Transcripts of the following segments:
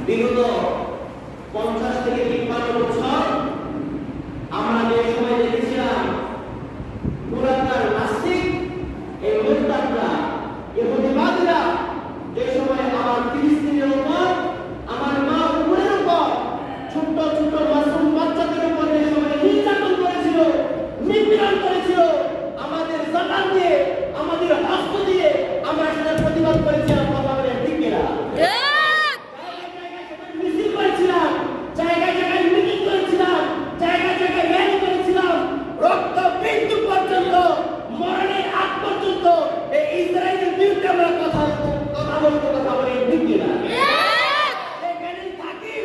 বিগত 50 থেকে 53 বছর আমরা যে সময় দেখেছিলাম পুরাতন নাস্তিক এই মুরতাদরা ইহুদিবাদীরা যে সময় আমার ফিলিস্তিনের উপর আমার মা উপরের উপর ছোট ছোট মাসুম বাচ্চাদের উপর যে সময় নির্যাতন করেছিল, নিপীড়ন করেছিল, আমাদের জবান দিয়ে আমাদের হস্ত দিয়ে আমরা সেটা প্রতিবাদ করেছিলাম। কথা বলে ঠিক কিনা? জায়গায় জায়গায় মিটিং করেছিলাম, জায়গায় জায়গায় র্যালি করেছিলাম, রক্ত বিন্দু পর্যন্ত মরণের আগ পর্যন্ত এই ইসরায়েলের বিরুদ্ধে আমরা কথা বলে ঠিক কিনা? এখানে থাকি,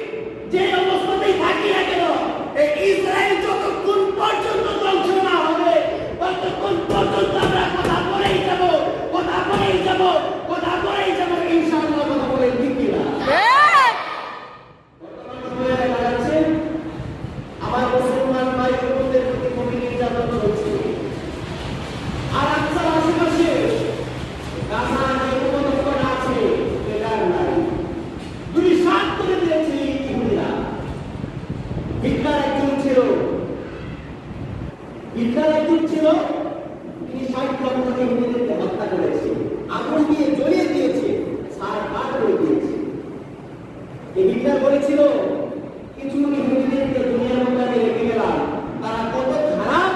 যে অবস্থাতেই থাকি না কেন, এই ইসরায়েল যতক্ষণ পর্যন্ত ধ্বংস না হবে ততক্ষণ পর্যন্ত আমরা কথা বলেই যাব, কথা বলেই যাব, কথা বলেই যাব, ইনশাআল্লাহ। কথা বলে ঠিক কিনা? আমার মুসলমান ভাই বোনদের প্রতি খুবই নির্যাতন চলছে। আর আজকাল আশেপাশে গাজা যে উপত্যকা আছে এটার নাই দুই সাত করে দিয়েছে ইহুদিরা। হিটলার একজন ছিল, তিনি 60 লক্ষ ইহুদিদেরকে হত্যা করেছে, আগুন দিয়ে জ্বলিয়ে দিয়েছে, ছাড় কাট করে দিয়েছে। এই হিটলার বলেছিল কিছু ইহুদিদেরকে দুনিয়ার মধ্যে আমি রেখে গেলাম, তারা কত খারাপ,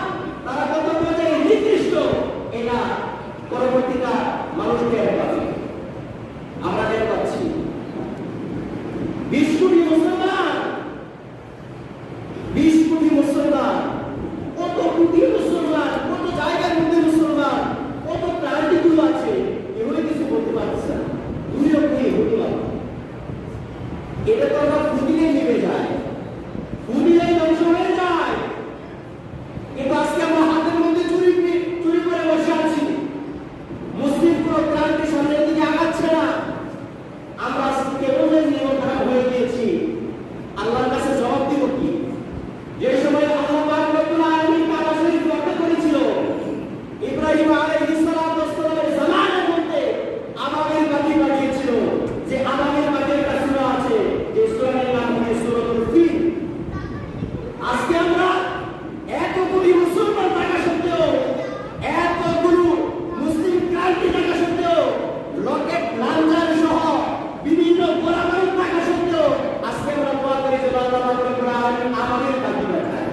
তারা কত পর্যায়ে নিকৃষ্ট, এটা পরবর্তীকার মানুষ টের পাবে। আমরা টের পাচ্ছি। বিশ্বব্যাপী মুসলমান, 20 কোটি মুসলমান, কত কোটি মুসলমান, কত জায়গার মধ্যে মুসলমান, কত প্রান্তিগুলো আছে, এগুলো কিছু বলতে পারছে না। 2 লক্ষ ইহুদি আছে। এটা তো আমরা ফুটিয়ে নিয়ে যায়, ফুটিয়েই ধ্বংস হয়ে যায়। কিন্তু আজকে আমরা হাতের মধ্যে চুরি করে বসে আছি, মুসলিম পুরো ক্রান্তির সামনের দিকে আগাচ্ছে না। আমরা আজকে কেবল নিয়ম খারাপ হয়ে গিয়েছি। আল্লাহর কাছে জবাব দিব কি? যে সময় আল্লাহ পাক রব্বুল আলামিন কাবা শরীফ রক্ষা করেছিল, ইব্রাহিম আলাইহিস সালামের জামানার মধ্যে আমাদের বাতি পাঠিয়েছিল, যে আমাদের বাতির একটা সূরা আছে, যে সূরার নাম হচ্ছে সূরাতুল ফিল। আজকে আমরা এতগুলি মুসলমান থাকা সত্ত্বেও, এতগুলো মুসলিম ক্রান্তি থাকা সত্ত্বেও, রকেট লঞ্চার সহ বিভিন্ন গোলাবারুদ থাকা সত্ত্বেও আজকে আমরা দোয়া করি যে আল্লাহ পাক রব্বুল আলামিন আমাদের বাতি পাঠায়।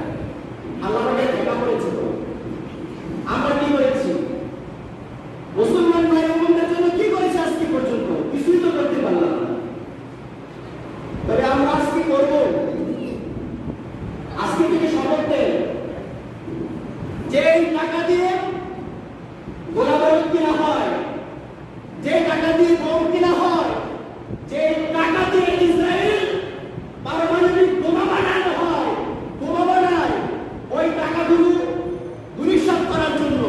আল্লাহ আমাদের দেখা করেছে। আমরা কি করেছি? মুসলমান ভাই বোনদের জন্য কি করেছে আজকে পর্যন্ত? কিছুই তো করতে পারলাম না। তবে আমরা আজকে করব, আজকে থেকে শপথ দেন, যে টাকা দিয়ে গোলাবারুদ কিনা হয়, যে টাকা দিয়ে বোম কিনা হয়, যে টাকা দিয়ে ইসরায়েল পারমাণবিক বোমা বানানো হয়, বোমা বানায়, ওই টাকাগুলো দুনিশাত করার জন্য,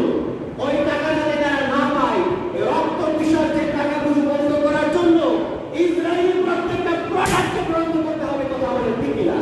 ওই টাকা যাতে তারা না পায়, এই রক্ত বিসর্জনের টাকাগুলো বন্ধ করার জন্য ইসরায়েল প্রত্যেকটা প্রোডাক্টকে বন্ধ করতে হবে। কথা বলে ঠিক কিনা?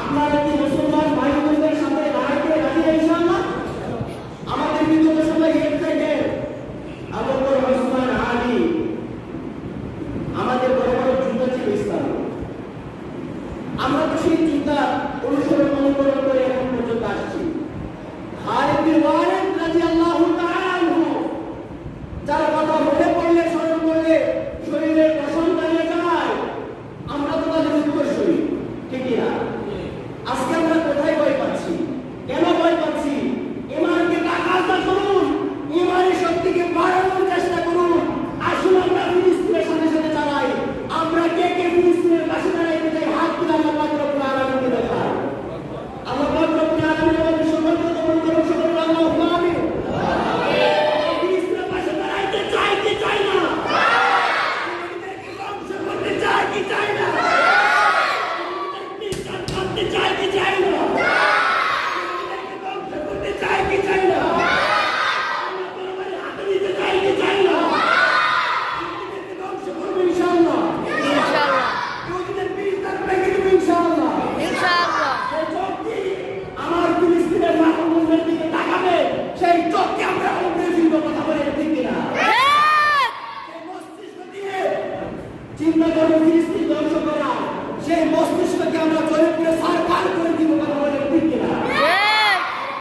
আপনারা কি মুসলমান ভাই বোনদের সাথে দাঁড়াতে রাজি ইনশাআল্লাহ? আমাদের বিগত সময় হেড থেকে আবু বকর ওসমান আলী, আমাদের বড় বড় যুদ্ধ ছিল ইসলামে। আমরা তো সেই যুদ্ধ অনুসরণ অনুকরণ করে এখন পর্যন্ত আসছি। খালিদ বিন ওয়ালিদ রাদিয়াল্লাহু তাআলা আনহু, যার কথা মনে পড়লে, স্মরণ করলে শরীরের পশম দাঁড়িয়ে যায়। চিন্তা করবো ফিলিস্তিন ধ্বংস করা, সেই মস্তিষ্ককে আমরা জয়পুরে সরকার করে দিব, কথা বলে ঠিক কিনা?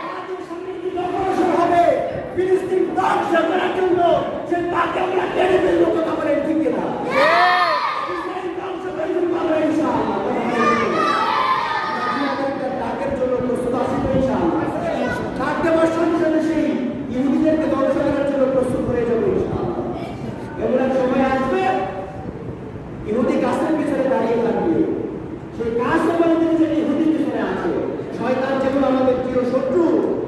আমাদের সামনে কি অপারেশন হবে ফিলিস্তিন ধ্বংস করার জন্য, সে তাকে আমরা টেনে ফেলবো, কথা বলে ঠিক কিনা? ইসরায়েল ধ্বংস করে দিব আমরা ইনশাআল্লাহ। ডাকের জন্য প্রস্তুত আছি তো ইনশাআল্লাহ। ডাক দেওয়ার সঙ্গে সঙ্গে সেই ইহুদিদেরকে ধ্বংস করার জন্য প্রস্তুত হয়ে যাবো ইনশাআল্লাহ। এমন এক সময় আসবে ইহুদি গাছের পিছনে দাঁড়িয়ে থাকবে, সেই গাছ আমাদের যে ইহুদির পিছনে আছে। শয়তান যেগুলো আমাদের চির শত্রু,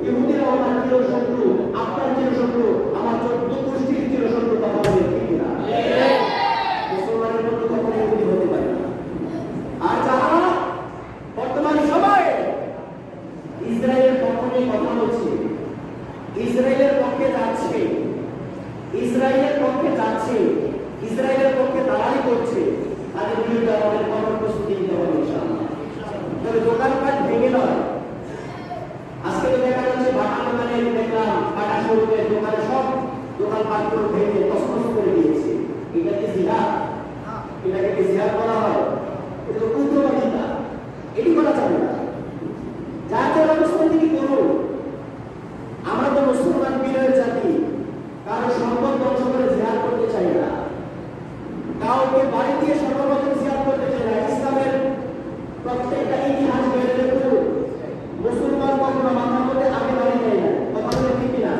ইহুদিরা আমার চির শত্রু, আপনার চির শত্রু, আমার 14 গোষ্ঠীর চির শত্রু, কথা বলে ঠিক না? মুসলমানের মতো কখনো ইহুদি হতে পারে না। আর যারা বর্তমান সময়ে ইসরায়েলের পক্ষে কথা বলছে, ইসরায়েলের পক্ষে যাচ্ছে, ইসরায়েলের পক্ষে যাচ্ছে, ইসরায়েলের পক্ষে দাঁড়াই করছে, তাদের বিরুদ্ধে আমাদের কঠোর প্রস্তুতি নিতে হবে ইনশাআল্লাহ। তবে দোকানপাট ভেঙে নয়। আজকে তো দেখা যাচ্ছে বাটা দোকানে দেখলাম, বাটা শোরুমের দোকানে সব দোকানপাটগুলো ভেঙে তছনছ করে দিয়েছে। এটা কি জিহাদ? এটাকে কি জিহাদ করা হয়? এটা তো উগ্রবাদিতা, এটি করা যাবে না। যার যার অবস্থান থেকে করুন। আমরা তো মুসলমান বিনয়ের জাতি, কারো সম্পদ ধ্বংস করে জিহাদ করতে চাই না, কাউকে বাড়ি দিয়ে সর্বপ্রথম জিহাদ করতে চাই না। ইসলামের প্রত্যেকটা ইতিহাস বেড়ে দেখুন, মুসলমান কখনো মাথার মধ্যে আগে বাড়ি নেয় না, কথা বলে ঠিক না?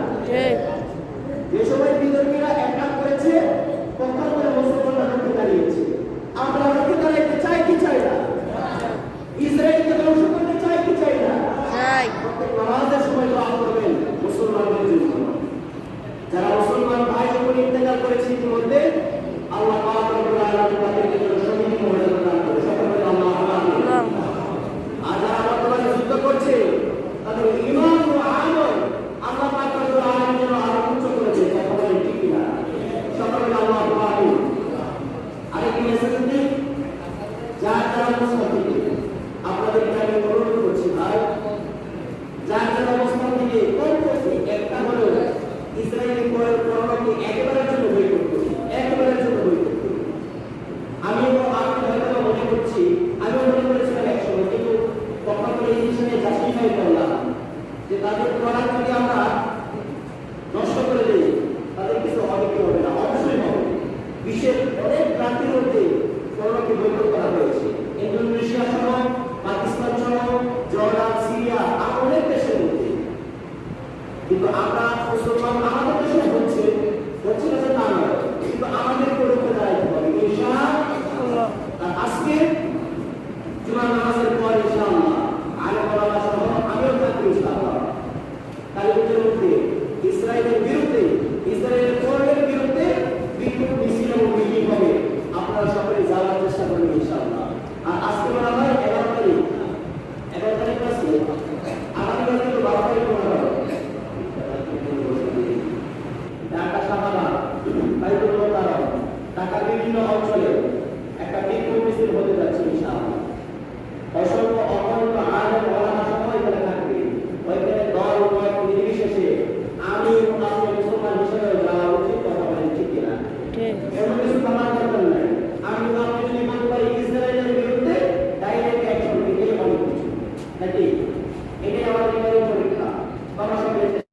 যে সময় বিতর্কীরা অ্যাটাক করেছে, পক্ষার করে মুসলমানরা রুখে দাঁড়িয়েছে। আমরা রুখে দাঁড়াইতে চাই কি চাই না? ইসরায়েলকে ধ্বংস করতে চাই কি চাই না? প্রত্যেক নামাজের সময় দোয়া করবেন মুসলমানদের জন্য। যারা মুসলমান ভাই বোন ইন্তেকাল করেছে ইতিমধ্যে, আল্লাহ পাক রব্বুল আলামিন তাদেরকে শহীদ মর্যাদা দান করে, সকলে আল্লাহুম্মা আমিন। আর যারা বর্তমানে যুদ্ধ করছে, তাদের ঈমান ও আমল আল্লাহ পাক রব্বুল আলামিন যেন আরো উচ্চ করে দেন, কথা বলেন ঠিক কিনা? সকলে আল্লাহুম্মা আমিন। আরেকটি মেসেজ দিই, যার যারা অবস্থান থেকে আপনাদেরকে আমি অনুরোধ করছি ভাই, যার যারা অবস্থান থেকে কোন করছে, একটা হলো ইসরায়েলি পরবর্তী একেবারের জন্য বই করতে, একেবারের জন্য বই করতে। আমি হয়তো মনে করছি, আমি মনে করেছিলাম একসময়, কিন্তু তখন করে এই জিনিস নিয়ে জাস্টিফাই করলাম যে তাদের প্রোডাক্ট যদি আমরা নষ্ট করে দিই, তাদের কিছু হবে কি হবে না? অবশ্যই হবে। বিশ্বের অনেক প্রান্তের মধ্যে করোনাকে বৈঠক করা হয়েছে, ইন্দোনেশিয়া সহ, পাকিস্তান সহ, জর্ডান, সিরিয়া আর অনেক দেশের মধ্যে। কিন্তু আমরা মুসলমান, আমাদের দেশে হচ্ছে না যে তা নয়, কিন্তু আমাদের পরীক্ষা দাঁড়াইতে হবে ইনশাআল্লাহ। আজকে জুমার নামাজের পর ইনশাআল্লাহ আলেম ওলামা সহ আমিও থাকবো ইনশাআল্লাহ। তালিবানদের মধ্যে ইসরায়েলের বিরুদ্ধে, ইসরায়েলের পরের বিরুদ্ধে বিক্ষোভ মিছিল এবং মিটিং হবে। আপনারা সকলে যাওয়ার চেষ্টা করবেন ইনশাআল্লাহ। আর আজকে বলা হয় 11 তারিখ, 11 তারিখ আছে, আগামীকাল কিন্তু 12 তারিখ